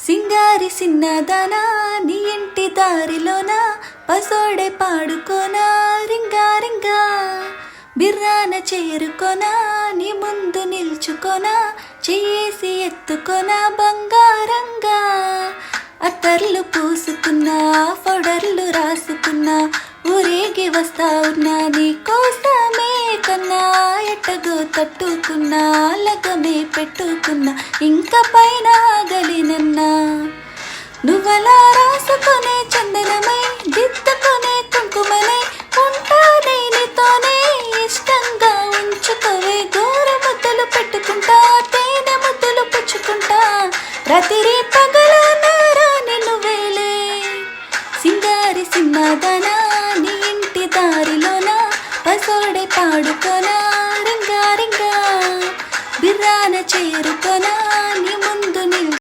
సింగారి సిన్నదానా నీ ఇంటి దారిలోన పసోడే పాడుకోనా రింగా రింగా బిర్రాన చేరుకోనా నీ ముందు నిల్చుకోనా చేసి ఎత్తుకోనా బంగారంగా అత్తర్లు పూసుకున్నా ఫొడర్లు రాసుకున్నా ఊరేగి వస్తా ఉన్నా నీ కోసమే కన్నా ఎట్టగో తట్టుకున్నా లగమే పెట్టుకున్నా ఇంకా పైన గలినన్నా నువ్వలా రాసుకునే చందనమై దిద్దుకునే కుంకుమనై ఉంటానే నీతోనే ఇష్టంగా ఉంచుకోవే గోర ముద్దలు పెట్టుకుంటా తేనె ముద్దలు పుచ్చుకుంటా రాత్రి పగలు నారాని నువ్వేలే సింగారి సిన్నదానా నీ ఇంటి దారిలోన పసోడే పాడుకోనా రింగా రింగా బిర్రాన చేరుకోనా